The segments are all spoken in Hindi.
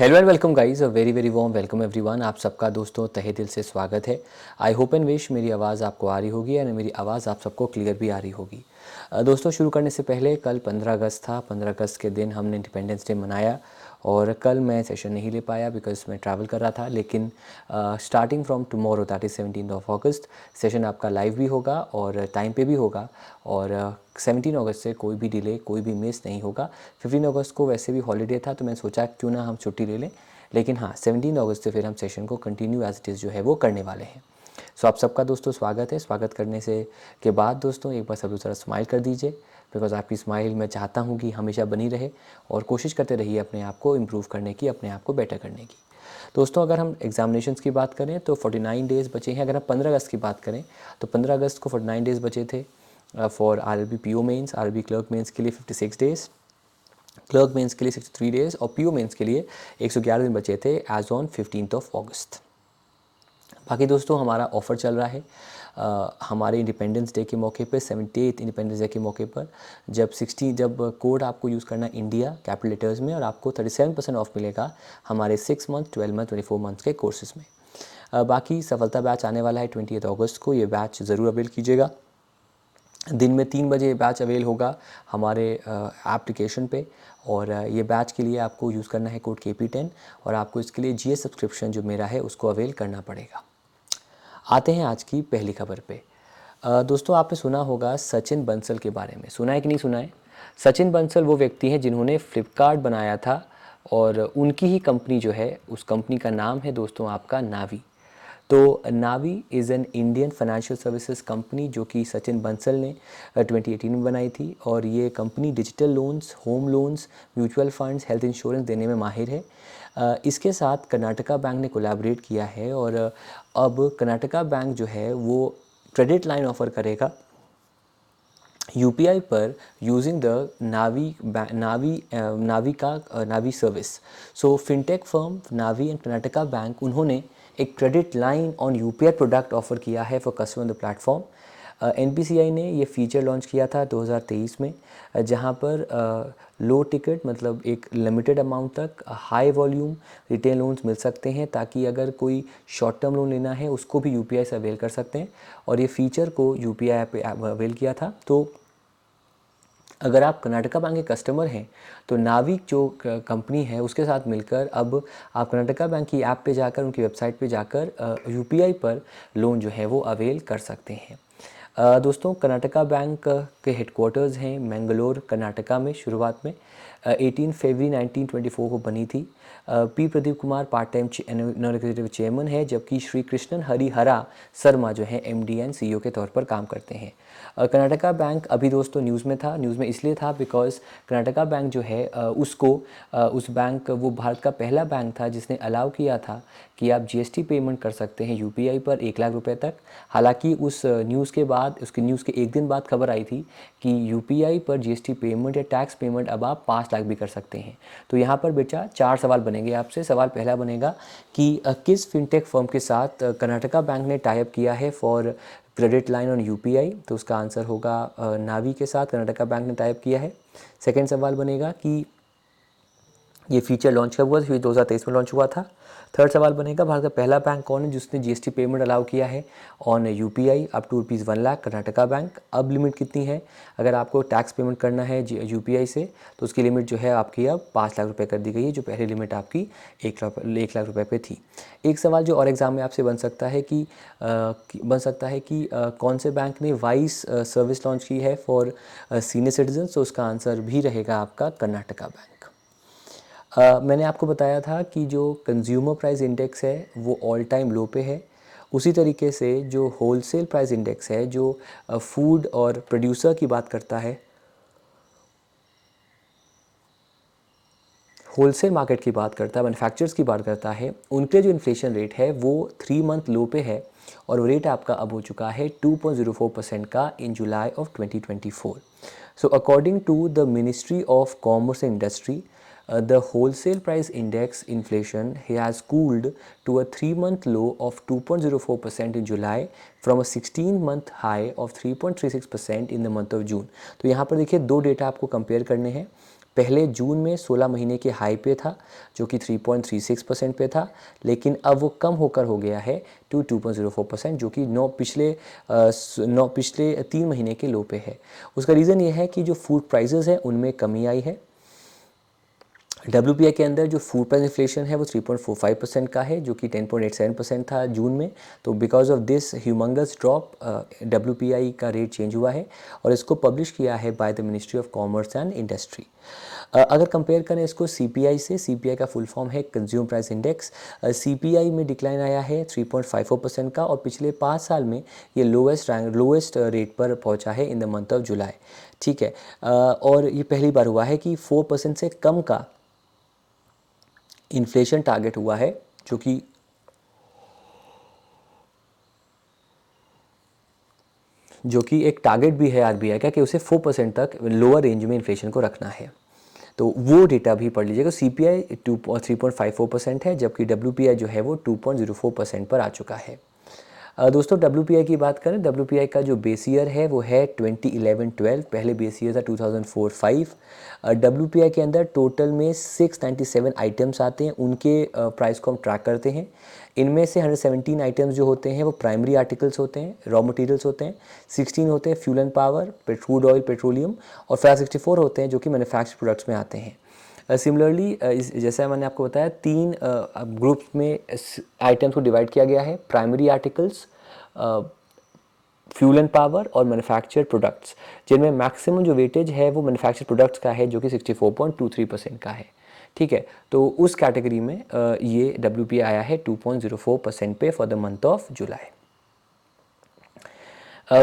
Hello and welcome guys, a very very warm welcome everyone. आप सबका दोस्तों तहे दिल से स्वागत है। आई होप एंड विश मेरी आवाज़ आपको आ रही होगी और मेरी आवाज़ आप सबको क्लियर भी आ रही होगी। दोस्तों, शुरू करने से पहले कल 15 अगस्त था। 15 अगस्त के दिन हमने इंडिपेंडेंस डे मनाया और कल मैं सेशन नहीं ले पाया बिकॉज मैं ट्रैवल कर रहा था। लेकिन starting from tomorrow that is 17 August session आपका लाइव भी होगा और टाइम पे भी होगा। और 17 अगस्त से कोई भी डिले, कोई भी मिस नहीं होगा। 15 अगस्त को वैसे भी हॉलीडे था तो मैंने सोचा क्यों ना हम छुट्टी ले लें। लेकिन हाँ, 17 अगस्त से फिर हम सेशन को कंटिन्यू एज इट इज़ जो है वो करने वाले हैं। सो आप सबका दोस्तों स्वागत है। स्वागत करने से के बाद दोस्तों एक बार सब दूसरा स्माइल कर दीजिए बिकॉज आपकी स्माइल मैं चाहता हूँ कि हमेशा बनी रहे और कोशिश करते रहिए अपने आप को इम्प्रूव करने की, अपने आप को बेटर करने की। दोस्तों, अगर हम एग्जामिनेशंस की बात करें तो 49 डेज़ बचे हैं। अगर हम 15 अगस्त की बात करें तो 15 अगस्त को 49 डेज़ बचे थे for RRB PO mains. RRB clerk mains के लिए 56 डेज़, क्लर्क मेंस के लिए 63 डेज़ और पीओ मेंस के लिए 111 दिन बचे थे एज ऑन 15 अगस्त। बाकी दोस्तों, हमारा ऑफ़र चल रहा है हमारे इंडिपेंडेंस डे के मौके पे, 78th इंडिपेंडेंस डे के मौके पर जब कोड आपको यूज़ करना है इंडिया कैपिटल लेटर्स में और आपको 37% ऑफ मिलेगा हमारे 6 मंथ, 12 मंथ, 24 मंथ के कोर्सेज़ में। बाकी सफलता बैच आने वाला है 20 अगस्त को। ये बैच ज़रूर अवेल कीजिएगा। दिन में 3 बजे बैच अवेल होगा हमारे एप्लीकेशन पे और ये बैच के लिए आपको यूज़ करना है कोड KP10 और आपको इसके लिए GS सब्सक्रिप्शन जो मेरा है उसको अवेल करना पड़ेगा। आते हैं आज की पहली खबर पे। दोस्तों, आपने सुना होगा सचिन बंसल के बारे में। सुना है कि नहीं सुना है? सचिन बंसल वो व्यक्ति हैं जिन्होंने फ्लिपकार्ट बनाया था और उनकी ही कंपनी जो है, उस कंपनी का नाम है दोस्तों आपका नावी। तो Navi is an Indian financial services company जो कि सचिन बंसल ने 2018 में बनाई थी और ये company digital loans, home loans, mutual funds, health insurance देने में माहिर है। इसके साथ कर्नाटका बैंक ने कोलैबोरेट किया है और अब कर्नाटका बैंक जो है वो क्रेडिट लाइन ऑफ़र करेगा यूपीआई पर using the Navi service. So fintech firm Navi and Karnataka bank उन्होंने एक credit line on UPI product offer किया है for customer the platform. NPCI ने ये फीचर लॉन्च किया था 2023 में जहां पर लो टिकट मतलब एक लिमिटेड अमाउंट तक हाई वॉल्यूम रिटेल लोन्स मिल सकते हैं ताकि अगर कोई शॉर्ट टर्म लोन लेना है उसको भी यूपीआई से अवेल कर सकते हैं। और ये फीचर को यूपीआई पे अवेल किया था। तो अगर आप कर्नाटका बैंक के कस्टमर हैं तो नाविक जो कंपनी है उसके साथ मिलकर अब आप कर्नाटका बैंक की ऐप पे जाकर, उनकी वेबसाइट पे जाकर यूपीआई पर लोन जो है वो अवेल कर सकते हैं। दोस्तों, कर्नाटका बैंक के हेडक्वार्टर्स हैं मैंगलोर कर्नाटका में। शुरुआत में 18 फरवरी 1924 को बनी थी। P Pradeep Kumar part time non executive chairman है जबकि श्री कृष्णन हरिहरा शर्मा जो है MD एंड CEO के तौर पर काम करते हैं। कर्नाटका बैंक अभी दोस्तों न्यूज़ में था। न्यूज़ में इसलिए था बिकॉज कर्नाटका बैंक जो है उस बैंक वो भारत का पहला बैंक था जिसने अलाउ किया था कि आप GST पेमेंट कर सकते हैं यूपीआई पर 1 लाख रुपए तक। हालांकि उस न्यूज़ के बाद, उसकी न्यूज़ के एक दिन बाद खबर आई थी कि यूपीआई पर GST पेमेंट या टैक्स पेमेंट अब आप 5 लाख भी कर सकते हैं। तो यहाँ पर बेटा 4 सवाल बनेंगे आपसे। सवाल पहला बनेगा कि किस फिनटेक फर्म के साथ कर्नाटका बैंक ने टाइप किया है for credit line on UPI. तो उसका आंसर होगा नावी के साथ कर्नाटका बैंक ने टाइप किया है। सेकेंड सवाल बनेगा कि ये फीचर लॉन्च कब हुआ था? 2023 में लॉन्च हुआ था। थर्ड सवाल बनेगा भारत का पहला बैंक कौन है जिसने GST पेमेंट अलाउ किया है on UPI up to ₹1 lakh? Karnataka bank. अब लिमिट कितनी है? अगर आपको टैक्स पेमेंट करना है यूपीआई से तो उसकी लिमिट जो है आपकी अब 5 लाख रुपए कर दी गई है, जो पहली लिमिट आपकी 1 लाख रुपए पे थी। एक सवाल जो और एग्जाम में आपसे बन सकता है कि कौन से बैंक ने वाइस सर्विस लॉन्च की है फॉर सीनियर सिटीजन। तो उसका आंसर भी रहेगा आपका कर्नाटका बैंक। मैंने आपको बताया था कि जो कंज्यूमर प्राइस इंडेक्स है वो ऑल टाइम लो पे है। उसी तरीके से जो होलसेल प्राइस इंडेक्स है जो फूड और प्रोड्यूसर की बात करता है, होलसेल मार्केट की बात करता है, मैन्युफैक्चरर्स की बात करता है, उनके जो इन्फ्लेशन रेट है वो 3 मंथ लो पे है और वो रेट आपका अब हो चुका है 2.04% का in July of 2024। So according to the ministry of commerce and industry, the wholesale price index inflation has cooled to a 3-month low of 2.04% in July from a 16-month high of 3.36% in the month of June। तो यहाँ पर देखिए दो डेटा आपको कंपेयर करने हैं। पहले जून में 16 महीने के हाई पे था जो कि 3.36% पे था, लेकिन अब वो कम होकर हो गया है टू 2.04% जो कि 9 पिछले 3 महीने के लो पे है। उसका रीज़न ये है कि जो फूड प्राइसेस है उनमें कमी आई है। WPI के अंदर जो फूड प्राइस इन्फ्लेशन है वो 3.45% का है जो कि 10.87% था जून में। तो because of this humongous drop WPI का रेट चेंज हुआ है और इसको पब्लिश किया है by the ministry of commerce and industry. अगर कंपेयर करें इसको CPI से, CPI का फुल फॉर्म है कंज्यूमर प्राइस इंडेक्स। CPI में डिक्लाइन आया है 3.54% का और पिछले 5 साल में ये लोएस्ट रेट पर पहुंचा है इन द मंथ ऑफ जुलाई। ठीक है, और ये पहली बार हुआ है कि 4% से कम का इन्फ्लेशन टारगेट हुआ है जो कि एक टारगेट भी है RBI का कि उसे 4% तक लोअर रेंज में इन्फ्लेशन को रखना है। तो वो डेटा भी पढ़ लीजिएगा। CPI 3.54% है जबकि WPI जो है वो 2.04% पर आ चुका है। दोस्तों WPI की बात करें, WPI का जो बेस ईयर है वो है 2011-12, पहले बेस ईयर था 2004-5। WPI के अंदर टोटल में 697 आइटम्स आते हैं, उनके प्राइस को हम ट्रैक करते हैं। इनमें से 117 आइटम्स जो होते हैं वो प्राइमरी आर्टिकल्स होते हैं, रॉ मटेरियल्स होते हैं। 16 होते हैं fuel and power, crude oil, petroleum, और 64 होते हैं जो कि मैन्युफैक्चर्ड प्रोडक्ट्स में आते हैं। सिमिलरली जैसा मैंने आपको बताया, 3 ग्रुप में आइटम्स को डिवाइड किया गया है: primary articles, fuel and power और मैन्युफैक्चर्ड प्रोडक्ट्स, जिनमें मैक्सिमम जो वेटेज है वो मैन्युफैक्चर्ड प्रोडक्ट्स का है जो कि 64.23% का है। ठीक है, तो उस कैटेगरी में ये WPI आया है 2.04% पे for the month of July.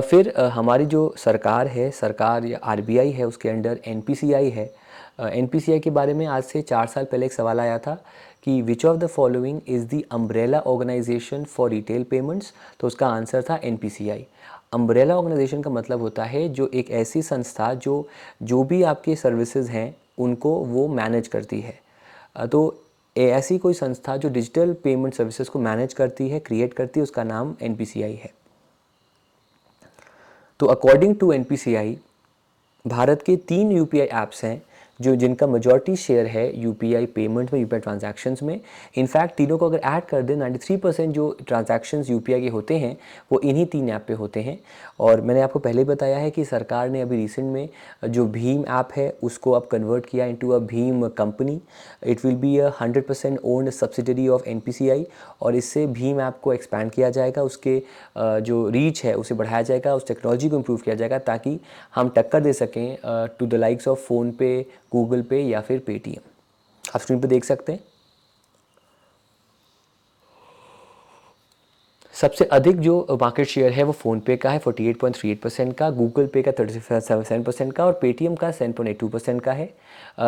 फिर हमारी जो सरकार या RBI है, उसके अंडर NPCI है। NPCI के बारे में आज से 4 साल पहले एक सवाल आया था कि which of the following is the umbrella organisation for retail payments. तो उसका आंसर था NPCI। अम्ब्रेला ऑर्गेनाइजेशन का मतलब होता है जो एक ऐसी संस्था जो भी आपके सर्विसेज हैं उनको वो मैनेज करती है। तो ऐसी कोई संस्था जो डिजिटल पेमेंट सर्विसेज को मैनेज करती है, क्रिएट करती है, उसका नाम NPCI है। तो अकॉर्डिंग टू NPCI, भारत के 3 UPI ऐप्स हैं जिनका मेजॉरिटी शेयर है UPI पेमेंट में, UPI ट्रांजैक्शंस में। इनफैक्ट तीनों को अगर ऐड कर दें, 93% जो ट्रांजैक्शंस UPI के होते हैं वो इन्हीं 3 ऐप पे होते हैं। और मैंने आपको पहले ही बताया है कि सरकार ने अभी रिसेंट में जो भीम ऐप है उसको अब कन्वर्ट किया into a Bhim company. It will be a 100% owned subsidiary of NPCI और इससे भीम ऐप को एक्सपैंड किया जाएगा, उसके जो रीच है उसे बढ़ाया जाएगा, उस टेक्नोलॉजी को इम्प्रूव किया जाएगा ताकि हम टक्कर दे सकें to the likes of PhonePe, Google Pay या फिर पेटीएम। आप स्क्रीन पर देख सकते हैं। सबसे अधिक जो मार्केट शेयर है वो फ़ोनपे का है 48.38% का, गूगल पे का 37% का और पेटीएम का 7.82% का है।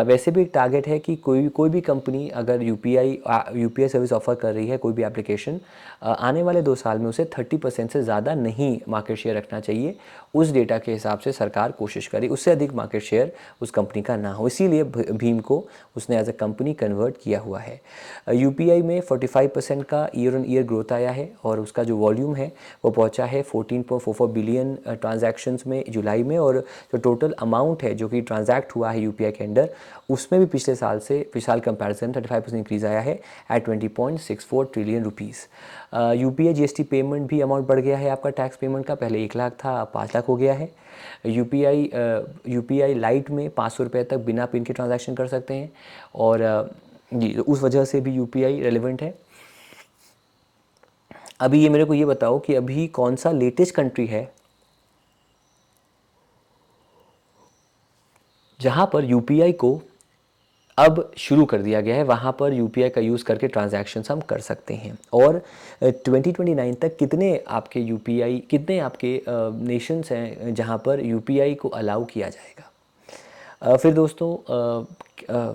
वैसे भी एक टारगेट है कि कोई भी कंपनी अगर यूपीआई सर्विस ऑफर कर रही है, कोई भी एप्लीकेशन, आने वाले 2 साल में उसे 30% से ज़्यादा नहीं मार्केट शेयर रखना चाहिए। उस डेटा के हिसाब से सरकार कोशिश करे उससे अधिक मार्केट शेयर उस कंपनी का ना हो, इसीलिए भीम को उसने एज अ कंपनी कन्वर्ट किया हुआ है। यूपीआई में 45% का ईयर ऑन ईयर ग्रोथ आया है और उसका जो वॉल्यूम है वो पहुंचा है 14.44 बिलियन ट्रांजैक्शंस में जुलाई में, और जो टोटल अमाउंट है जो कि ट्रांजैक्ट हुआ है यूपीआई के अंडर, उसमें भी पिछले साल कंपैरिजन 35% इंक्रीज आया है at 20.64 trillion rupees. UPI GST payment भी अमाउंट बढ़ गया है आपका टैक्स पेमेंट का, पहले 1 लाख था अब 5 लाख हो गया है। यूपीआई लाइट में 500 रुपये तक बिना पिन के ट्रांजैक्शन कर सकते हैं और जी उस वजह से भी यूपीआई रेलेवेंट है। अभी ये मेरे को ये बताओ कि अभी कौन सा लेटेस्ट कंट्री है जहां पर यूपीआई को अब शुरू कर दिया गया है, वहाँ पर यूपीआई का यूज़ करके ट्रांजैक्शंस हम कर सकते हैं। और 2029 तक कितने आपके नेशंस हैं जहाँ पर यूपीआई को अलाउ किया जाएगा। फिर दोस्तों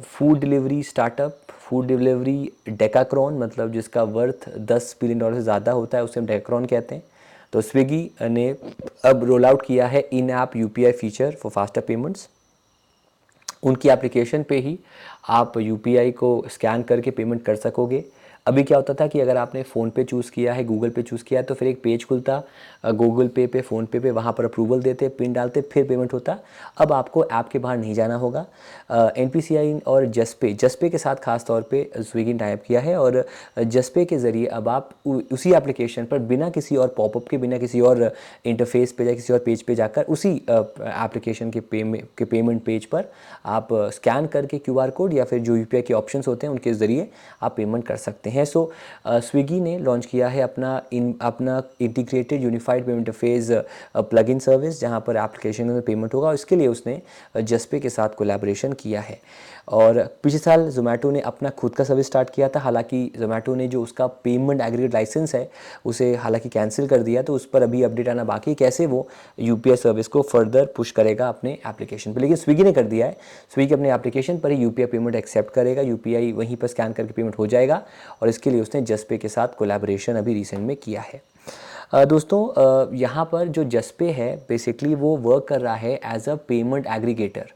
food delivery startup, food delivery decacorn, मतलब जिसका वर्थ $10 बिलियन से ज़्यादा होता है उसे हम डेकाक्रॉन कहते हैं। तो स्विगी ने अब रोल आउट किया है in app UPI feature for faster payments. उनकी एप्लीकेशन पे ही आप यूपीआई को स्कैन करके पेमेंट कर सकोगे। अभी क्या होता था कि अगर आपने फ़ोनपे चूज़ किया है, गूगल पे चूज़ किया है, तो फिर एक पेज खुलता गूगल पे पे, फ़ोनपे पे, वहाँ पर अप्रूवल देते, पिन डालते, फिर पेमेंट होता। अब आपको ऐप के बाहर नहीं जाना होगा। एनपीसीआई और जसपे के साथ खास तौर पे स्विगी ने टाइप किया है, और जसपे के ज़रिए अब आप उसी एप्लीकेशन पर बिना किसी और पॉपअप के, बिना किसी और इंटरफेस पे या किसी और पेज पे जाकर उसी एप्लीकेशन के पेमेंट पेज पर आप स्कैन करके क्यूआर कोड या फिर जो यूपीआई के ऑप्शंस होते हैं उनके ज़रिए आप पेमेंट कर सकते हैं। सो स्विगी ने लॉन्च किया है अपना integrated unified payment interface plug in service, जहां पर एप्लीकेशन में पेमेंट होगा, और इसके लिए उसने जसपे के साथ कोलैबोरेशन किया है। और पिछले साल जोमेटो ने अपना खुद का सर्विस स्टार्ट किया था, हालांकि जोमेटो ने जो उसका पेमेंट एग्रीगेट लाइसेंस है उसे हालांकि कैंसिल कर दिया, तो उस पर अभी अपडेट आना बाकी है कैसे वो यूपीआई सर्विस को फर्दर पुश करेगा अपने एप्लीकेशन पर। लेकिन स्विगी ने कर दिया है, स्विगी अपने एप्लीकेशन पर ही यूपीआई पेमेंट एक्सेप्ट करेगा, यूपीआई वहीं पर स्कैन करके पेमेंट हो जाएगा, और इसके लिए उसने जसपे के साथ कोलैबोरेशन अभी रिसेंट में किया है। दोस्तों यहाँ पर जो जसपे है बेसिकली वो वर्क कर रहा है एज अ पेमेंट एग्रीगेटर,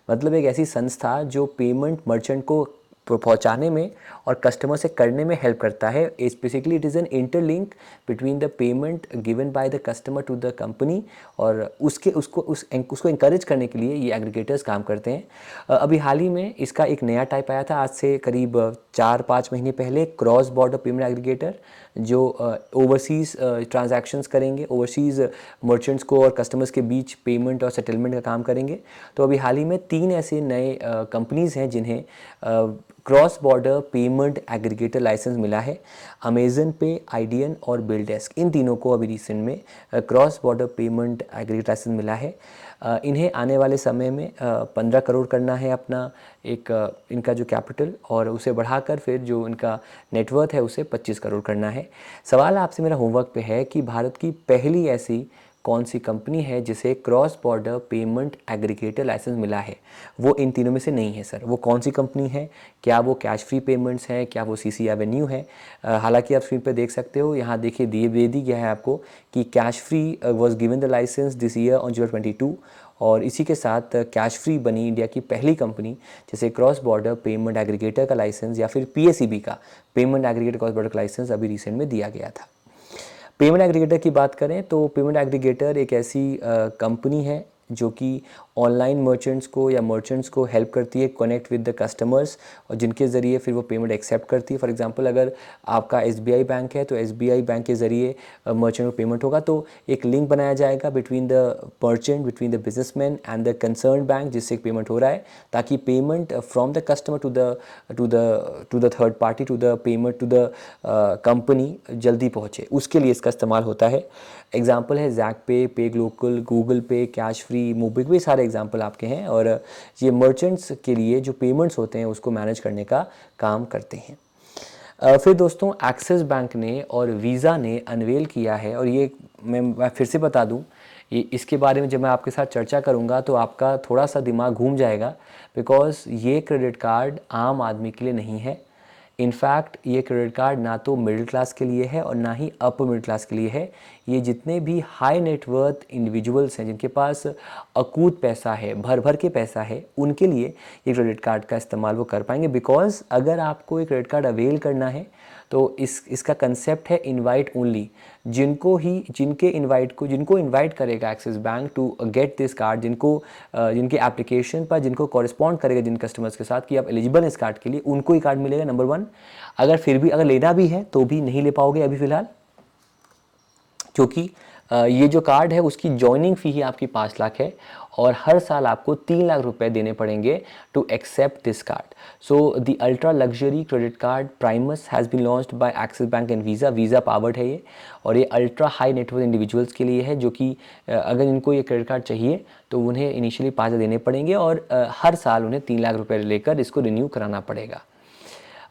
मतलब एक ऐसी संस्था जो पेमेंट मर्चेंट को पहुंचाने में और कस्टमर से करने में हेल्प करता है। Basically it is an interlink between the payment given by the customer to the company, और उसको इंकरेज करने के लिए ये एग्रीगेटर्स काम करते हैं। अभी हाल ही में इसका एक नया टाइप आया था, आज से करीब 4-5 महीने पहले, क्रॉस बॉर्डर पेमेंट एग्रीगेटर, जो ओवरसीज़ ट्रांजैक्शंस करेंगे, ओवरसीज़ मर्चेंट्स को और कस्टमर्स के बीच पेमेंट और सेटलमेंट का काम करेंगे। तो अभी हाल ही में 3 ऐसे नए कंपनीज़ हैं जिन्हें cross border payment aggregator licence मिला है। अमेजन पे, आइडियन और बिलडेस्क, इन तीनों को अभी रिसेंट में cross border payment aggregator licence मिला है। इन्हें आने वाले समय में 15 करोड़ करना है अपना इनका जो कैपिटल, और उसे बढ़ाकर फिर जो इनका नेटवर्थ है उसे 25 करोड़ करना है। सवाल आपसे मेरा होमवर्क पे है कि भारत की पहली ऐसी कौन सी कंपनी है जिसे cross border payment aggregator licence मिला है? वो इन तीनों में से नहीं है सर। वो कौन सी कंपनी है? क्या वो कैश फ्री पेमेंट्स है? क्या वो सीसी एवेन्यू है? हालांकि आप स्क्रीन पर देख सकते हो, यहाँ देखिए दे दी गया है आपको कि cash free was given the licence this year on July 22, और इसी के साथ कैश फ्री बनी इंडिया की पहली कंपनी जिसे क्रॉस बॉर्डर पेमेंट एग्रीगेटर का लाइसेंस या फिर पीएसीबी का पेमेंट एग्रीगेटर क्रॉस बॉर्डर का लाइसेंस अभी रिसेंट में दिया गया था। पेमेंट एग्रीगेटर की बात करें तो पेमेंट एग्रीगेटर एक ऐसी कंपनी है जो कि ऑनलाइन मर्चेंट्स को या मर्चेंट्स को हेल्प करती है कनेक्ट विद द कस्टमर्स, और जिनके ज़रिए फिर वो पेमेंट एक्सेप्ट करती है। फॉर एग्जांपल अगर आपका एसबीआई बैंक है तो एसबीआई बैंक के ज़रिए मर्चेंट को पेमेंट होगा, तो एक लिंक बनाया जाएगा between the merchant, between the businessman and the concern bank, जिससे पेमेंट हो रहा है, ताकि payment from the customer to the third party to the payment to the company जल्दी पहुँचे, उसके लिए इसका इस्तेमाल होता है। एग्जाम्पल है जैक पे, पे ग्लोकल, गूगल पे, कैश फ्री, मोबिक्विक, भी सारे एग्जाम्पल आपके हैं, और ये मर्चेंट्स के लिए जो पेमेंट्स होते हैं उसको मैनेज करने का काम करते हैं। फिर दोस्तों एक्सिस बैंक ने और वीज़ा ने अनवेल किया है, और ये मैं फिर से बता दूं, ये इसके बारे में जब मैं आपके साथ चर्चा करूंगा तो आपका थोड़ा सा दिमाग घूम जाएगा, बिकॉज़ ये क्रेडिट कार्ड आम आदमी के लिए नहीं है। इनफैक्ट ये क्रेडिट कार्ड ना तो मिडिल क्लास के लिए है और ना ही अपर मिडिल क्लास के लिए है। ये जितने भी हाई नेटवर्थ इंडिविजुअल्स हैं जिनके पास अकूत पैसा है, भर भर के पैसा है, उनके लिए ये क्रेडिट कार्ड का इस्तेमाल वो कर पाएंगे। बिकॉज़ अगर आपको ये क्रेडिट कार्ड अवेल करना है तो इसका कंसेप्ट है इनवाइट ओनली। जिनको इनवाइट करेगा Axis bank to get this card, जिनके एप्लीकेशन पर जिनको कॉरेस्पॉन्ड करेगा जिन कस्टमर्स के साथ कि आप एलिजिबल हैं इस कार्ड के लिए, उनको ही कार्ड मिलेगा, नंबर 1। अगर लेना भी है तो भी नहीं ले पाओगे अभी फ़िलहाल, क्योंकि ये जो कार्ड है उसकी जॉइनिंग फ़ी ही आपकी 5 लाख है, और हर साल आपको 3 लाख रुपए देने पड़ेंगे to accept this card. So the ultra luxury credit card Primus has been launched by Axis bank and Visa powered है ये, और ये अल्ट्रा हाई नेटवर्थ इंडिविजुअल्स के लिए है, जो कि अगर इनको ये क्रेडिट कार्ड चाहिए तो उन्हें इनिशियली 5 देने पड़ेंगे, और हर साल उन्हें 3 लाख रुपये लेकर इसको रिन्यू कराना पड़ेगा।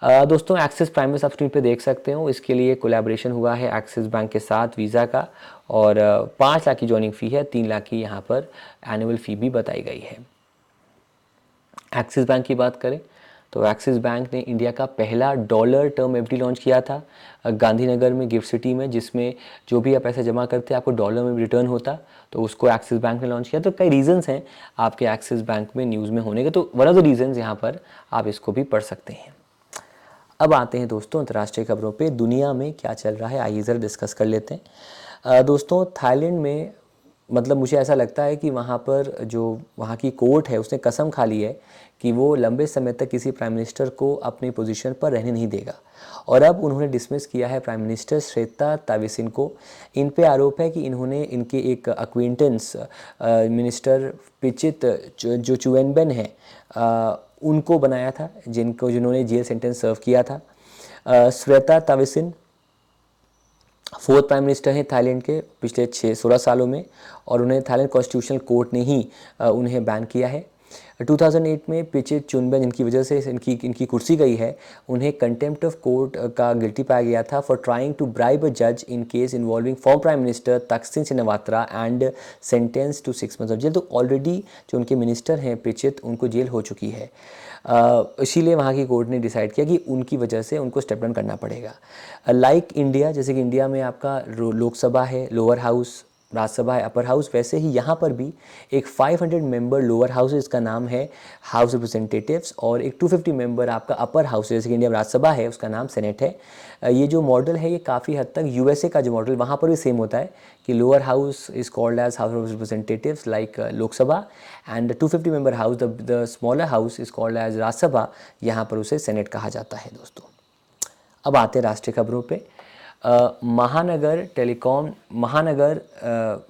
दोस्तों एक्सिस प्राइमस आप स्क्रीन पे देख सकते हो, इसके लिए कोलैबोरेशन हुआ है एक्सिस बैंक के साथ वीज़ा का, और 5 लाख की जॉइनिंग फ़ी है, 3 लाख की यहाँ पर एनुअल फ़ी भी बताई गई है। एक्सिस बैंक की बात करें तो एक्सिस बैंक ने इंडिया का पहला डॉलर टर्म एफडी लॉन्च किया था गांधीनगर में, गिफ्ट सिटी में, जिसमें जो भी आप पैसा जमा करते आपको डॉलर में रिटर्न होता, तो उसको एक्सिस बैंक ने लॉन्च किया। तो कई रीजंस हैं आपके एक्सिस बैंक में न्यूज़ में होने के, तो वन ऑफ द रीजंस यहाँ पर आप इसको भी पढ़ सकते हैं। अब आते हैं दोस्तों अंतर्राष्ट्रीय खबरों पे, दुनिया में क्या चल रहा है आइए ज़रा डिस्कस कर लेते हैं। दोस्तों थाईलैंड में मतलब मुझे ऐसा लगता है कि वहाँ पर जो वहाँ की कोर्ट है उसने कसम खा ली है कि वो लंबे समय तक किसी प्राइम मिनिस्टर को अपनी पोजीशन पर रहने नहीं देगा, और अब उन्होंने डिसमिस किया है प्राइम मिनिस्टर श्वेता ताविसिन को। इन पे आरोप है कि इन्होंने इनके एक अक्विंटेंस मिनिस्टर पिचित जो चुवेनबेन है उनको बनाया था, जिन्होंने जेल सेंटेंस सर्व किया था। श्वेता ताविसिन फोर्थ प्राइम मिनिस्टर हैं थाईलैंड के पिछले 16 सालों में, और उन्हें थाईलैंड कॉन्स्टिट्यूशनल कोर्ट ने ही उन्हें बैन किया है। 2008 में पिचित चुनबेन जिनकी वजह से इनकी कुर्सी गई है, उन्हें कंटेम्प्ट ऑफ कोर्ट का गिल्टी पाया गया था for trying to bribe a जज in case involving former prime minister Thaksin Shinawatra and sentence to 6 months of jail. तो ऑलरेडी जो उनके मिनिस्टर हैं पिचित, उनको जेल हो चुकी है, इसीलिए वहाँ की कोर्ट ने डिसाइड किया कि उनकी वजह से उनको स्टेप डाउन करना पड़ेगा। लाइक इंडिया, जैसे कि इंडिया में आपका लोकसभा है लोअर हाउस, राज्यसभा है अपर हाउस, वैसे ही यहाँ पर भी एक 500 मेंबर लोअर हाउस है, इसका नाम है हाउस रिप्रेजेंटेटिव्स, और एक 250 मेंबर आपका अपर हाउस है, जैसे कि इंडिया में राज्यसभा है उसका नाम सेनेट है। ये जो मॉडल है ये काफ़ी हद तक यूएसए का जो मॉडल वहाँ पर भी सेम होता है कि lower house is called as house of representatives like Lok Sabha, and 250 member house the smaller house is called as Rajya Sabha, यहाँ पर उसे सेनेट कहा जाता है दोस्तों। अब आते हैं राष्ट्रीय खबरों पे। महानगर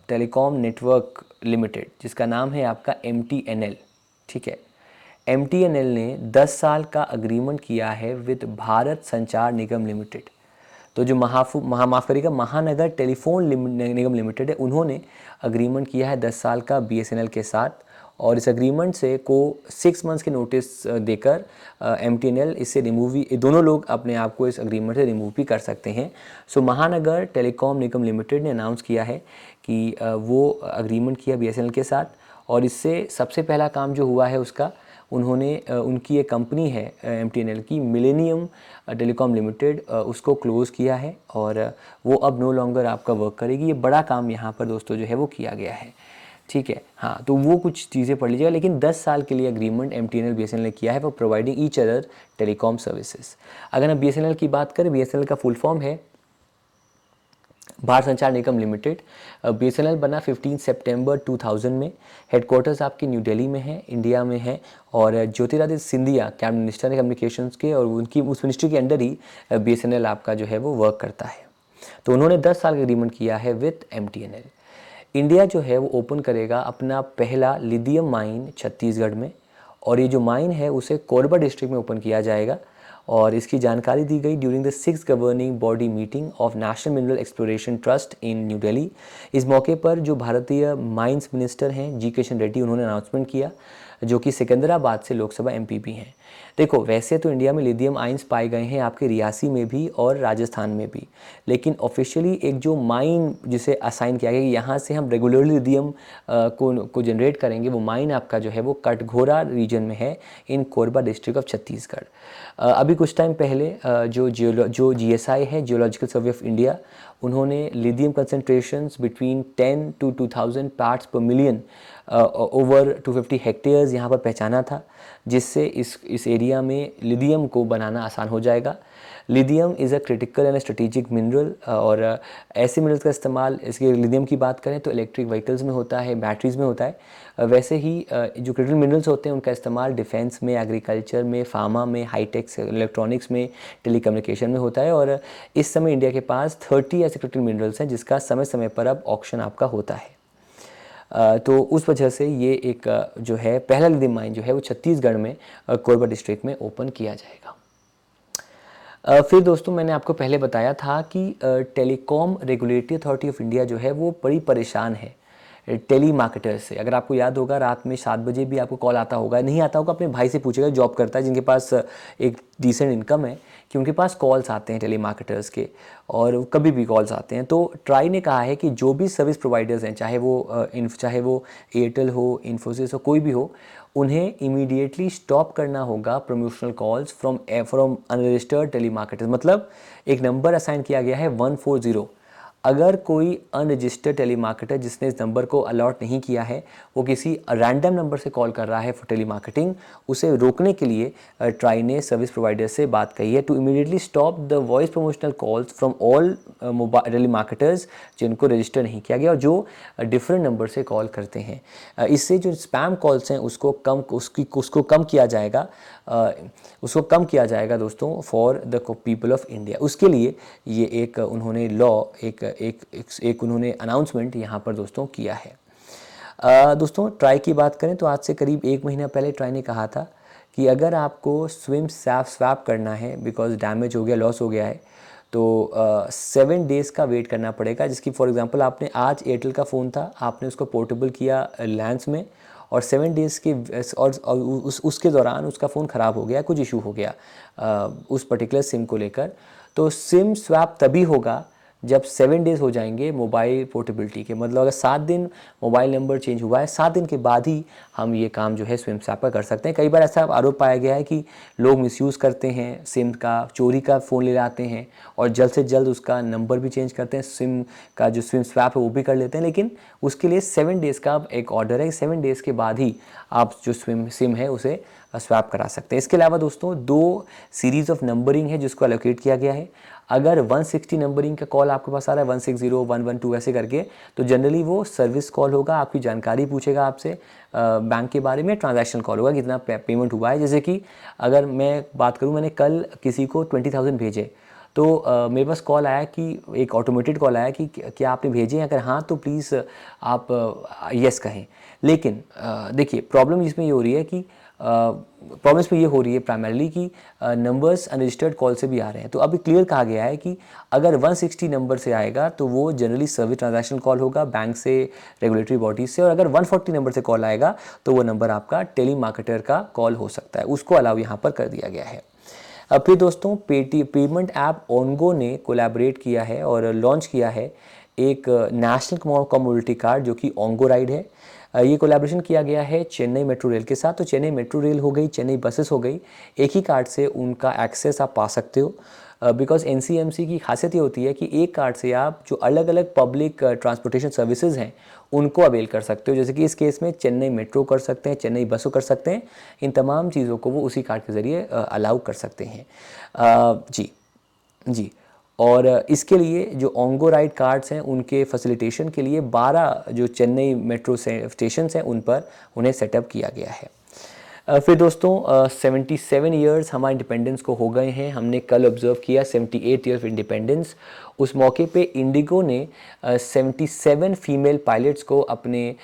टेलीकॉम नेटवर्क लिमिटेड, जिसका नाम है आपका MTNL, ठीक है, MTNL ने 10 साल का अग्रीमेंट किया है विद भारत संचार निगम लिमिटेड। तो जो महानगर टेलीफोन निगम लिमिटेड है, उन्होंने अग्रीमेंट किया है 10 साल का BSNL के साथ, और इस एग्रीमेंट से को 6 मंथ्स की नोटिस देकर MTNL इससे रिमूव भी, दोनों लोग अपने आप को इस एग्रीमेंट से रिमूव भी कर सकते हैं। सो महानगर टेलीकॉम निगम लिमिटेड ने अनाउंस किया है कि वो अग्रीमेंट किया BSNL के साथ, और इससे सबसे पहला काम जो हुआ है उसका, उन्होंने उनकी एक कंपनी है MTNL की मिलेनियम टेलीकॉम लिमिटेड, उसको क्लोज़ किया है, और वो अब नो लॉन्गर आपका वर्क करेगी। ये बड़ा काम यहाँ पर दोस्तों जो है वो किया गया है, ठीक है। हाँ, तो वो कुछ चीज़ें पढ़ लीजिएगा, लेकिन 10 साल के लिए एग्रीमेंट MTNL BSNL ने किया है for providing each other telecom services. अगर हम BSNL की बात करें, BSNL का फुल फॉर्म है भारत संचार निगम लिमिटेड। BSNL बना 15 सितंबर 2000 में, हेडक्वार्टर्स आपकी न्यू दिल्ली में है, इंडिया में है, और ज्योतिरादित्य सिंधिया कैबिनेट मिनिस्टर है कम्युनिकेशंस के, और उनकी उस मिनिस्ट्री के अंडर ही BSNL आपका जो है वो वर्क करता है। तो उन्होंने 10 साल का एग्रीमेंट किया है विद MTNL। इंडिया जो है वो ओपन करेगा अपना पहला लिथियम माइन छत्तीसगढ़ में, और ये जो माइन है उसे कोरबा डिस्ट्रिक्ट में ओपन किया जाएगा, और इसकी जानकारी दी गई during the 6th governing body meeting of national mineral exploration trust in new Delhi. इस मौके पर जो भारतीय माइंस मिनिस्टर हैं जी किशन रेड्डी, उन्होंने अनाउंसमेंट किया, जो कि सिकंदराबाद से लोकसभा MP भी हैं। देखो वैसे तो इंडिया में लिथियम आइंस पाए गए हैं आपके रियासी में भी और राजस्थान में भी, लेकिन ऑफिशियली एक जो माइन जिसे असाइन किया गया कि यहाँ से हम रेगुलरली लिथियम को जनरेट करेंगे, वो माइन आपका जो है वो कटघोरा रीजन में है इन कोरबा डिस्ट्रिक्ट ऑफ छत्तीसगढ़। अभी कुछ टाइम पहले जो GSI है, जियोलॉजिकल सर्वे ऑफ इंडिया, उन्होंने लिथियम कंसनट्रेशंस बिटवीन 10 to 2000 पार्ट्स पर मिलियन ओवर 250 हेक्टेयर्स यहाँ पर पहचाना था, जिससे इस एरिया में लिथियम को बनाना आसान हो जाएगा। Lithium is a critical and strategic mineral, और ऐसे मिनरल्स का इस्तेमाल, इसके लिथियम की बात करें तो इलेक्ट्रिक व्हीकल्स में होता है, बैटरीज़ में होता है। वैसे ही जो क्रिटिकल मिनरल्स होते हैं उनका इस्तेमाल डिफेंस में, एग्रीकल्चर में, फार्मा में, हाईटेक इलेक्ट्रॉनिक्स में, टेलीकम्युनिकेशन में होता है, और इस समय इंडिया के पास 30 ऐसे क्रिटिकल मिनरल्स हैं जिसका समय समय पर अब ऑक्शन आपका होता है। तो उस वजह से ये एक जो है पहला लिथियम माइन जो है वो छत्तीसगढ़ में कोरबा डिस्ट्रिक्ट में ओपन किया जाएगा। फिर दोस्तों मैंने आपको पहले बताया था कि telecom regulatory authority of India जो है वो बड़ी परेशान है टेली मार्केटर्स से। अगर आपको याद होगा रात में 7 बजे भी आपको कॉल आता होगा, नहीं आता होगा अपने भाई से पूछेगा, जॉब करता है, जिनके पास एक डिसेंट इनकम है, कि उनके पास कॉल्स आते हैं टेली मार्केटर्स के, और कभी भी कॉल्स आते हैं। तो ट्राई ने कहा है कि जो भी सर्विस प्रोवाइडर्स हैं, चाहे वो एयरटेल हो, इन्फोसिस हो, कोई भी हो, उन्हें इमीडिएटली स्टॉप करना होगा प्रमोशनल कॉल्स फ्रॉम अनरजिस्टर्ड टेलीमार्केटर्स। मतलब एक नंबर असाइन किया गया है 140। अगर कोई अनरजिस्टर्ड टेलीमार्केटर जिसने इस नंबर को अलॉट नहीं किया है वो किसी रैंडम नंबर से कॉल कर रहा है फॉर टेलीमार्केटिंग, उसे रोकने के लिए ट्राई ने सर्विस प्रोवाइडर से बात कही है to immediately stop the voice promotional calls from all mobile telemarketers जिनको रजिस्टर नहीं किया गया और जो डिफरेंट नंबर से कॉल करते हैं। इससे जो स्पैम कॉल्स हैं उसको कम किया जाएगा, उसको कम किया जाएगा दोस्तों for the people of India. उसके लिए ये एक उन्होंने लॉ एक उन्होंने अनाउंसमेंट यहाँ पर दोस्तों किया है। दोस्तों ट्राई की बात करें तो आज से करीब 1 महीना पहले ट्राई ने कहा था कि अगर आपको स्वैप करना है बिकॉज डैमेज हो गया, लॉस हो गया है, तो 7 डेज़ का वेट करना पड़ेगा। जिसकी फॉर एग्जांपल आपने आज एयरटेल का फ़ोन था, आपने उसको पोर्टेबल किया लैंड्स में और 7 डेज़ के और उसके दौरान उसका फ़ोन ख़राब हो गया, कुछ इशू हो गया उस पर्टिकुलर सिम को लेकर, तो सिम स्वैप तभी होगा जब 7 डेज़ हो जाएंगे मोबाइल पोर्टेबिलिटी के। मतलब अगर 7 दिन मोबाइल नंबर चेंज हुआ है, 7 दिन के बाद ही हम ये काम जो है सिम स्वैप का कर सकते हैं। कई बार ऐसा आरोप पाया गया है कि लोग मिसयूज़ करते हैं सिम का, चोरी का फ़ोन ले आते हैं और जल्द से जल्द उसका नंबर भी चेंज करते हैं, सिम का जो सिम स्वैप है वो भी कर लेते हैं। लेकिन उसके लिए 7 डेज़ का एक ऑर्डर है, 7 डेज़ के बाद ही आप जो सिम है उसे स्वैप करा सकते हैं। इसके अलावा दोस्तों 2 सीरीज़ ऑफ नंबरिंग है जिसको एलोकेट किया गया है। अगर 160 नंबरिंग का कॉल आपके पास आ रहा है 160 112 ऐसे करके, तो जनरली वो सर्विस कॉल होगा, आपकी जानकारी पूछेगा आपसे बैंक के बारे में, ट्रांजैक्शन कॉल होगा कितना पेमेंट हुआ है। जैसे कि अगर मैं बात करूं, मैंने कल किसी को 20,000 भेजे तो मेरे पास कॉल आया कि एक ऑटोमेटेड कॉल आया कि क्या आपने भेजे, अगर हाँ तो प्लीज़ आप यस कहें। लेकिन देखिए प्रॉब्लम इसमें ये हो रही है कि प्रॉब्लम इसमें ये हो रही है प्राइमरली कि नंबर्स अनरजिस्टर्ड कॉल से भी आ रहे हैं। तो अभी क्लियर कहा गया है कि अगर 160 नंबर से आएगा तो वो जनरली सर्विस ट्रांजैक्शन कॉल होगा बैंक से, रेगुलेटरी बॉडीज से, और अगर 140 नंबर से कॉल आएगा तो वो नंबर आपका टेली मार्केटर का कॉल हो सकता है, उसको अलाउ यहाँ पर कर दिया गया है। अब फिर दोस्तों पेमेंट ऐप ओनगो ने कोलैबोरेट किया है और लॉन्च किया है एक नेशनल कम्युनिटी कार्ड जो कि ओंगो राइड है। ये कोलैबोरेशन किया गया है चेन्नई मेट्रो रेल के साथ। तो चेन्नई मेट्रो रेल हो गई, चेन्नई बसेस हो गई, एक ही कार्ड से उनका एक्सेस आप पा सकते हो। बिकॉज एनसीएमसी की खासियत ये होती है कि एक कार्ड से आप जो अलग अलग पब्लिक ट्रांसपोर्टेशन सर्विसेज हैं उनको अवेल कर सकते हो। जैसे कि इस केस में चेन्नई मेट्रो कर सकते हैं, चेन्नई बसों कर सकते हैं, इन तमाम चीज़ों को वो उसी कार्ड के ज़रिए अलाउ कर सकते हैं। जी। और इसके लिए जो ओंगो राइड कार्ड्स हैं उनके फैसिलिटेशन के लिए 12 जो चेन्नई मेट्रो स्टेशन हैं उन पर उन्हें सेटअप किया गया है। फिर दोस्तों 77 ईयर्स हमारे इंडिपेंडेंस को हो गए हैं। हमने कल ऑब्जर्व किया 78 ईयर्स ऑफ इंडिपेंडेंस। उस मौके पे इंडिगो ने 77 फीमेल पायलट्स को अपने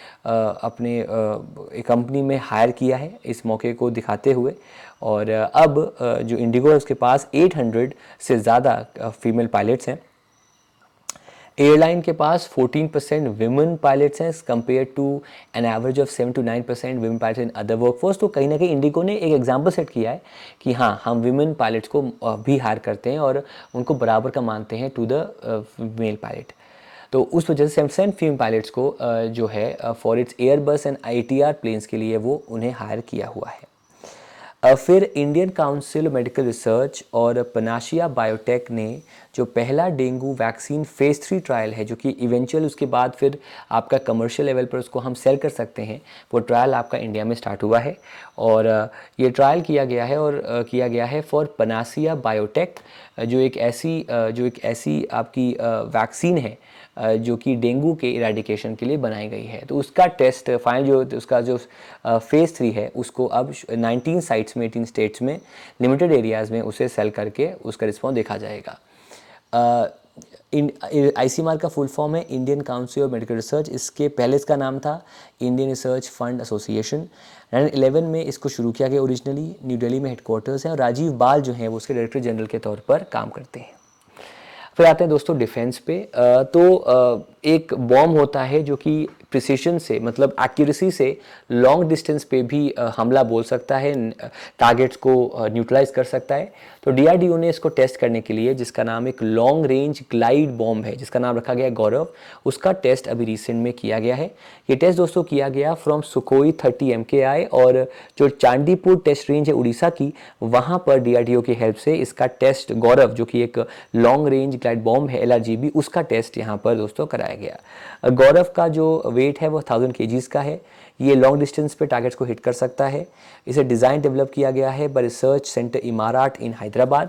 कंपनी में हायर किया है इस मौके को दिखाते हुए। और अब जो इंडिगो है उसके पास 800 से ज़्यादा फीमेल पायलट्स हैं। एयरलाइन के पास 14% विमेन पायलट्स हैं compare to an average of 7 to 9% women pilots in other workforce. तो कहीं ना कहीं इंडिगो ने एक एग्जांपल सेट किया है कि हाँ, हम विमेन पायलट्स को भी हायर करते हैं और उनको बराबर का मानते हैं टू द मेल पायलट। तो उस वजह से 7 फीमेल पायलट्स को जो है for its Airbus and ATR planes के लिए वो उन्हें हायर किया हुआ है। फिर इंडियन काउंसिल मेडिकल रिसर्च और पनाशिया बायोटेक ने जो पहला डेंगू वैक्सीन फेज़ 3 ट्रायल है, जो कि इवेंचुअल उसके बाद फिर आपका कमर्शियल लेवल पर उसको हम सेल कर सकते हैं, वो ट्रायल आपका इंडिया में स्टार्ट हुआ है। और ये ट्रायल किया गया है फॉर पनाशिया बायोटेक, जो एक ऐसी आपकी वैक्सीन है जो कि डेंगू के इरेडिकेशन के लिए बनाई गई है। तो उसका टेस्ट फाइनल जो उसका जो फेज़ 3 है उसको अब 19 साइट्स में 18 स्टेट्स में लिमिटेड एरियाज़ में उसे सेल करके उसका रिस्पॉन्स देखा जाएगा। ICMR का फुल फॉर्म है Indian council of medical research. इसके पहले इसका नाम था इंडियन रिसर्च फंड एसोसिएशन। 2011 में इसको शुरू किया गया। ओरिजिनली न्यू दिल्ली में हेडक्वार्टर्स हैं और राजीव बाल जो हैं वो उसके डायरेक्टर जनरल के तौर पर काम करते हैं। फिर आते हैं दोस्तों डिफेंस पे। एक बॉम्ब होता है जो कि प्रिसीशन से, मतलब एक्यूरेसी से लॉन्ग डिस्टेंस पे भी हमला बोल सकता है, टारगेट्स को न्यूट्रलाइज कर सकता है। तो डीआरडीओ ने इसको टेस्ट करने के लिए, जिसका नाम एक लॉन्ग रेंज ग्लाइड बॉम्ब है, जिसका नाम रखा गया है गौरव, उसका टेस्ट अभी रिसेंट में किया गया है। ये टेस्ट दोस्तों किया गया फ्रॉम सुखोई 30 MKI, और जो चांदीपुर टेस्ट रेंज है उड़ीसा की, वहाँ पर डीआरडीओ की हेल्प से इसका टेस्ट गौरव, जो कि एक लॉन्ग रेंज ग्लाइड बॉम्ब है LRGB, उसका टेस्ट यहाँ पर दोस्तों कराया गया। गौरव का जो वेट है वो 1000 kgs का है। ये लॉन्ग डिस्टेंस पे टारगेट्स को हिट कर सकता है। इसे डिज़ाइन डेवलप किया गया है बाय रिसर्च सेंटर इमारात इन हैदराबाद।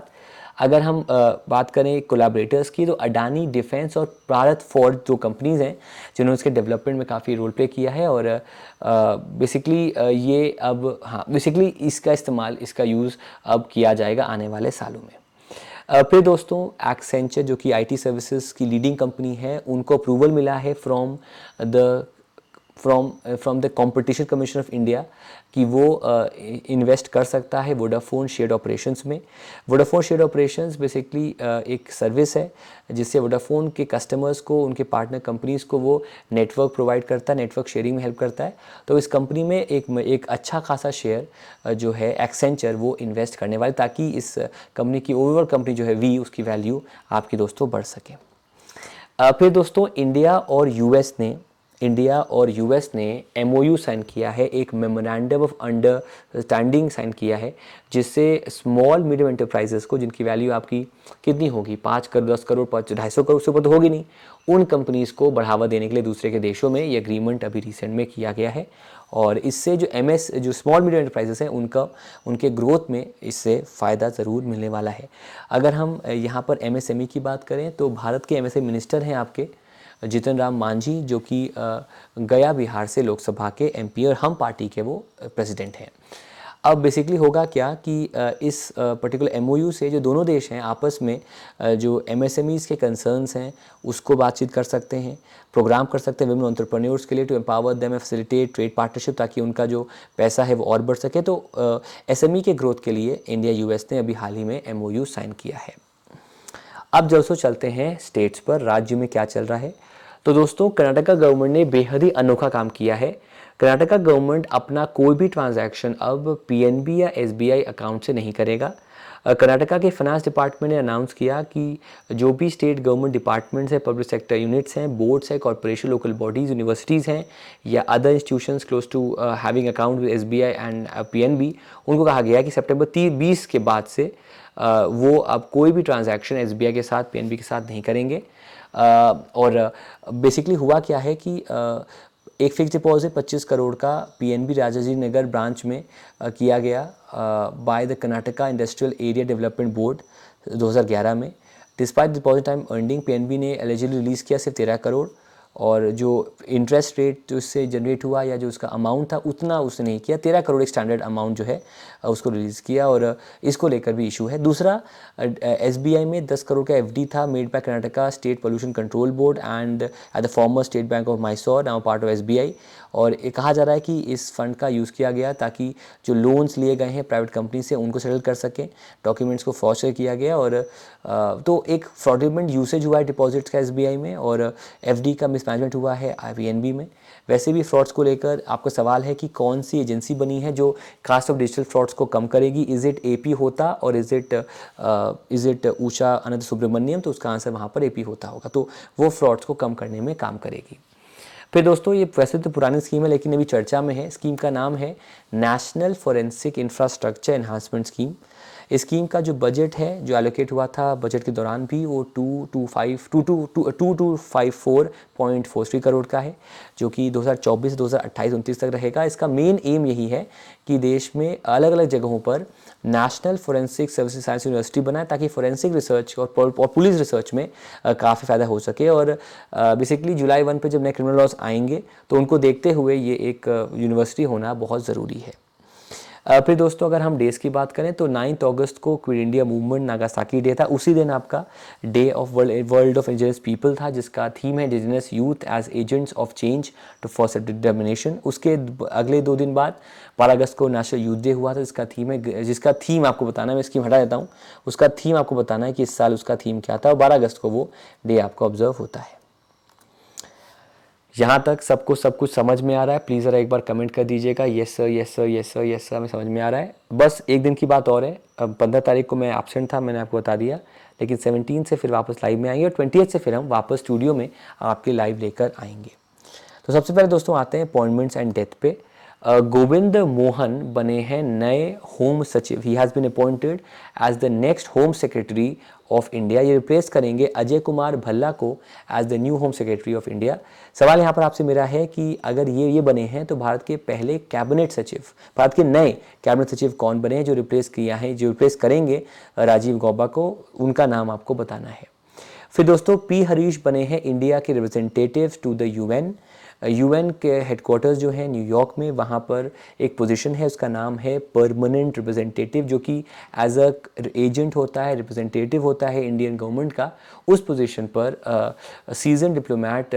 अगर हम बात करें कोलैबोरेटर्स की, तो अडानी डिफेंस और भारत फोर्ज जो कंपनीज़ हैं जिन्होंने इसके डेवलपमेंट में काफ़ी रोल प्ले किया है। और बेसिकली ये अब बेसिकली इसका इस्तेमाल, इसका यूज़ अब किया जाएगा आने वाले सालों में। फिर दोस्तों एक्सेंचर जो कि IT सर्विसेज की लीडिंग कंपनी है, उनको अप्रूवल मिला है from the competition commission of India कि वो इन्वेस्ट कर सकता है वोडाफोन शेयर्ड ऑपरेशंस में। वोडाफोन शेयर्ड ऑपरेशंस बेसिकली एक सर्विस है जिससे वोडाफोन के कस्टमर्स को, उनके पार्टनर कंपनीज़ को वो नेटवर्क प्रोवाइड करता है, नेटवर्क शेयरिंग में हेल्प करता है। तो इस कंपनी में एक अच्छा खासा शेयर जो है एक्सेंचर वो इन्वेस्ट करने वाले, ताकि इस कंपनी की ओवरऑल कंपनी जो है वी, उसकी वैल्यू आपकी दोस्तों बढ़ सके। फिर दोस्तों इंडिया और यूएस ने MOU साइन किया है, एक मेमोरेंडम ऑफ अंडरस्टैंडिंग साइन किया है, जिससे स्मॉल मीडियम एंटरप्राइजेस को, जिनकी वैल्यू आपकी कितनी होगी, 5 करोड़, 10 करोड़, 250 करोड़ से ऊपर तो होगी नहीं, उन कंपनीज़ को बढ़ावा देने के लिए दूसरे के देशों में ये एग्रीमेंट अभी रिसेंट में किया गया है। और इससे जो स्मॉल मीडियम एंटरप्राइजेस हैं उनके ग्रोथ में इससे फ़ायदा ज़रूर मिलने वाला है। अगर हम यहाँ पर MSME की बात करें, तो भारत के MSME मिनिस्टर हैं आपके जितन राम मांझी, जो कि गया बिहार से लोकसभा के MP और हम पार्टी के वो प्रेसिडेंट हैं। अब बेसिकली होगा क्या कि इस पर्टिकुलर MOU से जो दोनों देश हैं आपस में जो MSMEs के कंसर्न्स हैं उसको बातचीत कर सकते हैं, प्रोग्राम कर सकते हैं विमेन एंटरप्रेन्योर्स के लिए, to empower them and facilitate trade partnership, ताकि उनका जो पैसा है वो और बढ़ सके। तो SME के ग्रोथ के लिए इंडिया US ने अभी हाल ही में MOU साइन किया है। अब दोस्तों चलते हैं स्टेट्स पर, राज्य में क्या चल रहा है। तो दोस्तों कर्नाटका गवर्नमेंट ने बेहद ही अनोखा काम किया है। कर्नाटका गवर्नमेंट अपना कोई भी ट्रांजैक्शन अब PNB या SBI अकाउंट से नहीं करेगा। कर्नाटका के फाइनेंस डिपार्टमेंट ने अनाउंस किया कि जो भी स्टेट गवर्नमेंट डिपार्टमेंट्स हैं, पब्लिक सेक्टर यूनिट्स हैं, बोर्ड्स हैं, कॉर्पोरेशन, लोकल बॉडीज़, यूनिवर्सिटीज़ हैं, या other institutions close to having account with SBI and PNB, उनको कहा गया कि सितंबर 20 के बाद से वो अब कोई भी ट्रांजैक्शन SBI के साथ, PNB के साथ नहीं करेंगे। और बेसिकली हुआ क्या है कि एक फिक्स डिपॉजिट 25 करोड़ का PNB राजाजी नगर ब्रांच में किया गया by the Karnataka industrial area development board 2011 में। Despite deposit time earning PNB ने एलिजिबली रिलीज़ किया सिर्फ 13 करोड़, और जो इंटरेस्ट रेट जो इससे जनरेट हुआ या जो उसका अमाउंट था उतना उसने नहीं किया। 13 करोड़ एक स्टैंडर्ड अमाउंट जो है उसको रिलीज़ किया, और इसको लेकर भी इशू है। दूसरा, SBI में 10 करोड़ का FD था made by Karnataka state pollution control board and at the former state bank of Mysore, now part of SBI। और ये कहा जा रहा है कि इस फंड का यूज़ किया गया ताकि जो लोन्स लिए गए हैं प्राइवेट कंपनी से उनको सेटल कर सकें। डॉक्यूमेंट्स को फॉर्जरी किया गया, और तो एक फ्रॉडुलेंट यूसेज हुआ है डिपॉजिट्स का SBI में, और FD का मिसमैनेजमेंट हुआ है PNB में। वैसे भी फ्रॉड्स को लेकर आपका सवाल है कि कौन सी एजेंसी बनी है जो कास्ट ऑफ डिजिटल फ्रॉड्स को कम करेगी। इज़ इट AP होता और इज़ इट उषा अनंत सुब्रमण्यम? तो उसका आंसर वहाँ पर AP होता होगा। तो वो फ्रॉड्स को कम करने में काम करेगी। फिर दोस्तों ये वैसे तो पुरानी स्कीम है लेकिन अभी चर्चा में है। स्कीम का नाम है national forensic infrastructure enhancement scheme. इस स्कीम का जो बजट है जो एलोकेट हुआ था बजट के दौरान भी वो 2254.43 करोड़ का है, जो कि 2024 से 2028-29 तक रहेगा। इसका मेन एम यही है कि देश में अलग अलग जगहों पर national forensic services science university बनाए ताकि फॉरेंसिक रिसर्च और पुलिस रिसर्च में काफ़ी फ़ायदा हो सके। और बेसिकली जुलाई 1 पे जब नए क्रिमिनल लॉज आएंगे तो उनको देखते हुए ये एक यूनिवर्सिटी होना बहुत ज़रूरी है। फिर दोस्तों अगर हम डेज़ की बात करें तो 9 अगस्त को quit India movement Nagasaki day था। उसी दिन आपका day of world of indigenous people था, जिसका थीम है indigenous youth as agents of change to foster determination. उसके अगले 2 दिन बाद 12 अगस्त को नेशनल यूथ डे हुआ था, जिसका थीम आपको बताना है, मैं स्कीम हटा देता हूँ, उसका थीम आपको बताना है कि इस साल उसका थीम क्या था, और 12 अगस्त को वो डे आपको ऑब्जर्व होता है। यहाँ तक सबको सब कुछ समझ में आ रहा है? प्लीज़ ज़रा एक बार कमेंट कर दीजिएगा, yes sir, yes sir, yes sir, yes sir, हमें समझ में आ रहा है। बस एक दिन की बात और है, अब 15 तारीख को मैं एब्सेंट था, मैंने आपको बता दिया, लेकिन 17 से फिर वापस लाइव में आएंगे और 20 से फिर हम वापस स्टूडियो में आपके लाइव लेकर आएंगे। तो सबसे पहले दोस्तों आते हैं अपॉइंटमेंट्स एंड डेथ पे। गोविंद मोहन बने हैं नए होम सचिव। He has been appointed as the next home secretary of India. ये रिप्लेस करेंगे अजय कुमार भल्ला को as the new home secretary of India. सवाल यहाँ पर आपसे मेरा है कि अगर ये बने हैं तो भारत के पहले कैबिनेट सचिव, भारत के नए कैबिनेट सचिव कौन बने हैं जो रिप्लेस करेंगे राजीव गौबा को, उनका नाम आपको बताना है। फिर दोस्तों पी हरीश बने हैं इंडिया के representative to the UN. UN के हेडक्वार्टर्स जो है न्यूयॉर्क में, वहाँ पर एक पोजीशन है, उसका नाम है परमानेंट रिप्रेजेंटेटिव, जो कि एज अ एजेंट होता है, रिप्रेजेंटेटिव होता है इंडियन गवर्नमेंट का। उस पोजीशन पर सीजन डिप्लोमैट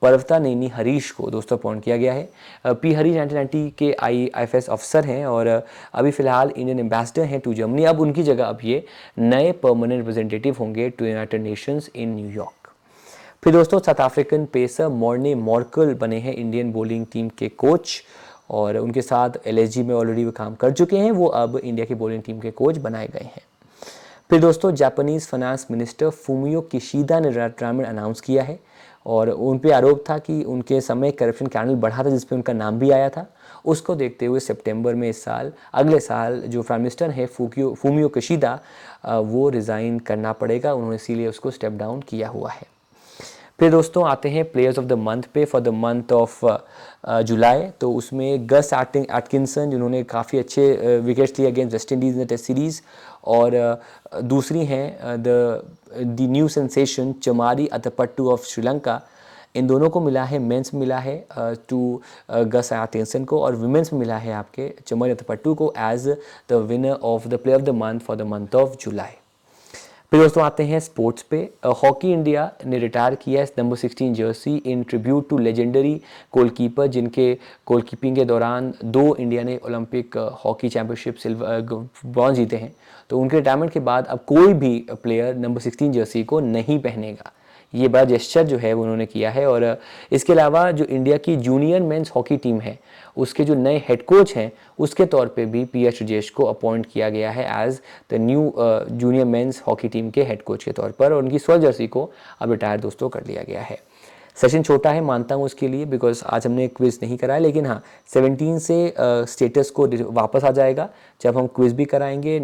पर्वता नेनी हरीश को दोस्तों अपॉइंट किया गया है। पी हरीश 1990 के IFS ऑफिसर हैं और अभी फिलहाल इंडियन एम्बेसडर हैं टू जर्मनी। अब उनकी जगह अब ये नए परमानेंट रिप्रेजेंटेटिव होंगे to United Nations in New York. फिर दोस्तों South African pacer Morne Morkel बने हैं इंडियन बॉलिंग टीम के कोच, और उनके साथ LSG में ऑलरेडी वो काम कर चुके हैं, वो अब इंडिया की बॉलिंग टीम के कोच बनाए गए हैं। फिर दोस्तों Japanese finance minister Fumio Kishida ने रिटायरमेंट अनाउंस किया है, और उन पे आरोप था कि उनके समय करप्शन स्कैंडल बढ़ा था, जिस पे उनका नाम भी आया था। उसको देखते हुए सितंबर में अगले साल जो प्राइम मिनिस्टर है फूमियो किशिदा, वो रिज़ाइन करना पड़ेगा, उन्होंने इसीलिए उसको स्टेप डाउन किया हुआ है। फिर दोस्तों आते हैं प्लेयर्स ऑफ द मंथ पे for the month of July. तो उसमें गस एटकिंसन, जिन्होंने काफ़ी अच्छे विकेट्स लिए अगेंस्ट वेस्ट इंडीज़ ने टेस्ट सीरीज़, और दूसरी हैं the new sensation Chamari Athapaththu of Sri Lanka. इन दोनों को मिला है, मेंस में मिला है टू गस एटकिंसन को, और विमेंस में मिला है आपके चमारी अतपट्टू को as the winner of the player of the month for the month of July. फिर दोस्तों आते हैं स्पोर्ट्स पे। हॉकी इंडिया ने रिटायर किया है number 16 jersey in tribute to legendary goalkeeper, जिनके गोलकीपिंग के दौरान 2 इंडिया ने ओलंपिक हॉकी चैंपियनशिप ब्रॉन्ज जीते हैं। तो उनके रिटायरमेंट के बाद अब कोई भी प्लेयर नंबर 16 जर्सी को नहीं पहनेगा। ये बड़ा जेस्चर जो है वो उन्होंने किया है। और इसके अलावा जो इंडिया की जूनियर मेंस हॉकी टीम है, उसके जो नए हेड कोच हैं, उसके तौर पे भी PS राजेश को अपॉइंट किया गया है as the new junior men's hockey team के हेड कोच के तौर पर, और उनकी 16 जर्सी को अब रिटायर दोस्तों कर लिया गया है। सेशन छोटा है, मानता हूँ उसके लिए, बिकॉज आज हमने क्विज़ नहीं कराया, लेकिन हाँ 17 से स्टेटस को वापस आ जाएगा जब हम क्विज़ भी कराएंगे,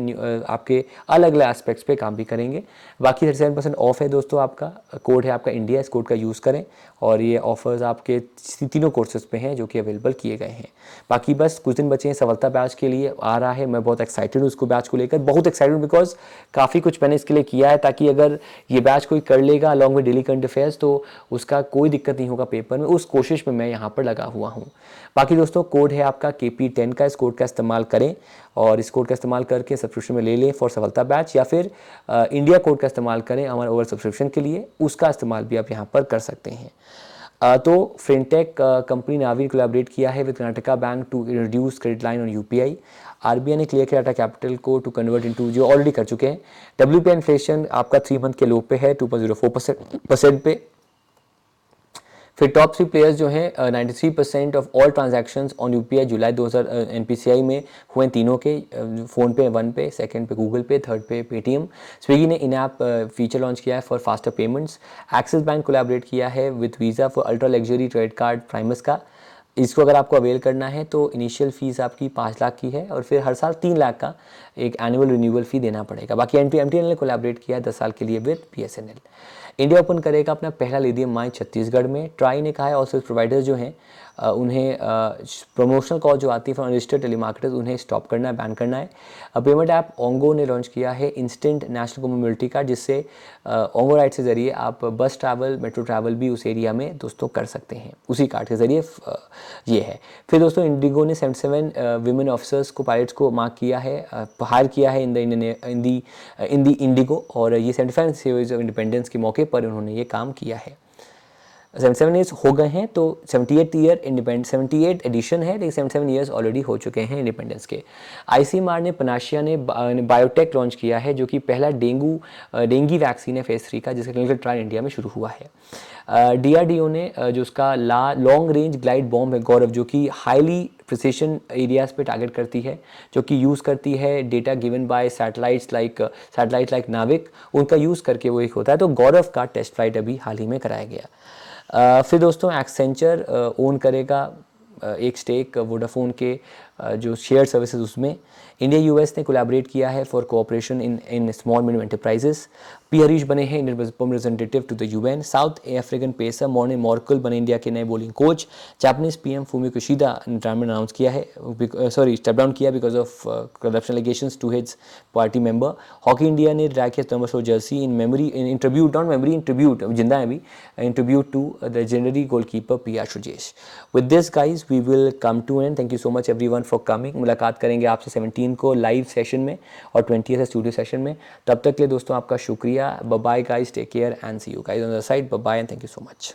आपके अलग अलग एस्पेक्ट्स पे काम भी करेंगे। बाकी 37% ऑफ है दोस्तों, आपका कोड है आपका इंडिया, इस कोड का यूज़ करें, और ये ऑफर्स आपके तीनों कोर्सेज पे हैं जो कि अवेलेबल किए गए हैं। बाकी बस कुछ दिन बचे हैं, सफलता बैच के लिए आ रहा है, मैं बहुत एक्साइटेड हूँ उसको बैच को लेकर, बहुत एक्साइटेड बिकॉज काफ़ी कुछ मैंने इसके लिए किया है, ताकि अगर ये बैच कोई कर लेगा along with daily current affairs तो उसका कोई दिक्कत नहीं होगा पेपर में, उस कोशिश में मैं यहाँ पर लगा हुआ हूँ। बाकी दोस्तों कोड है आपका KP10 का, इस कोड का इस्तेमाल करें, और इस कोड का इस्तेमाल करके सब्सक्रिप्शन में ले लें फॉर सफलता बैच, या फिर इंडिया कोड का इस्तेमाल करें हमारे ओवर सब्सक्रिप्शन के लिए, उसका इस्तेमाल भी आप यहाँ पर कर सकते हैं। तो फिनटेक कंपनी नावी ने कोलैबोरेट किया है with Karnataka bank to reduce credit line on UPI। RBI ने क्लियर किया टाटा कैपिटल को टू कन्वर्ट इनटू, जो ऑलरेडी कर चुके हैं। WPI इन्फ्लेशन आपका 3 मंथ के लो पे है 2.04% पे। फिर टॉप 3 प्लेयर्स जो हैं 93% of all transactions on UPI July 2000 NPCI में हुए तीनों के, फ़ोन पे 1 पे, सेकंड पे गूगल पे, थर्ड पे पेटीएम। स्विगी ने इन ऐप फीचर लॉन्च किया है for faster payments. Axis bank collaborate किया है with visa for ultra luxury credit card Primus का। इसको अगर आपको अवेल करना है तो इनिशियल फ़ीस आपकी 5 लाख की है, और फिर हर साल 3 लाख का एक एनुअल रिन्यूअल फ़ी देना पड़ेगा। बाकी MTNL ने कोलैबोरेट किया 10 साल के लिए विद BSNL। इंडिया ओपन करेगा अपना पहला लिथियम माइन छत्तीसगढ़ में। ट्राई ने कहा है ऑल प्रोवाइडर्स जो हैं उन्हें प्रमोशनल कॉल जो आती है फ्रॉम रजिस्टर्ड टेलीमार्केटर्स उन्हें स्टॉप करना है, बैन करना है। पेमेंट ऐप ओंगो ने लॉन्च किया है इंस्टेंट नेशनल मोबिलिटी कार्ड, जिससे ओंगो राइड से ज़रिए आप बस ट्रैवल, मेट्रो ट्रैवल भी उस एरिया में दोस्तों कर सकते हैं, उसी कार्ड के ज़रिए ये है। फिर दोस्तों इंडिगो ने 77 विमेन ऑफिसर्स को, पायलट्स को मार्क किया है, हायर किया है इन दी इंडिगो, और ये 75 ईयर्स ऑफ इंडिपेंडेंस के मौके पर उन्होंने ये काम किया है। 77 ईयर्स हो गए हैं, तो 78 एडिशन है, लेकिन 77 ईयर्स ऑलरेडी हो चुके हैं इंडिपेंडेंस के। ICMR ने पनाशिया ने बायोटेक लॉन्च किया है, जो कि पहला डेंगी वैक्सीन है फेज़ 3 का, जिसका क्लिनिकल ट्रायल इंडिया में शुरू हुआ है। DRDO ने जो उसका लॉन्ग रेंज ग्लाइड बॉम्ब है गौरव, जो कि हाईली प्रिसिशन एरियाज़ पे टारगेट करती है, जो कि यूज़ करती है data given by satellites like नाविक, उनका यूज़ करके वो एक होता है। तो गौरव का टेस्ट फ्लाइट अभी हाल ही में कराया गया। फिर दोस्तों एक्सेंचर ओन करेगा एक स्टेक वोडाफोन के जो शेयर सर्विसेज उसमें। इंडिया US ने कोलैबोरेट किया है for cooperation in small medium enterprises. P Harish बने हैं Indian representative to the UN। South African pacer Morne Morkel बने इंडिया के नए bowling coach. Japanese PM Fumio Kishida ने रिटायरमेंट अनाउंस किया है, स्टेप डाउन किया because of corruption allegations to his party member. Hockey India ने रिटायर किया नंबर 4 जर्सी इन ट्रिब्यूट जिंदा है अभी, in tribute to the legendary goalkeeper PR Sreejesh. With this guys we will come to end. Thank you so much everyone for coming. मुलाकात करेंगे आपसे 17 को लाइव सेशन में और 20 से स्टूडियो सेशन में। तब तक के लिए दोस्तों आपका शुक्रिया। Bye guys, take care and see you guys on the side. Bye and thank you so much.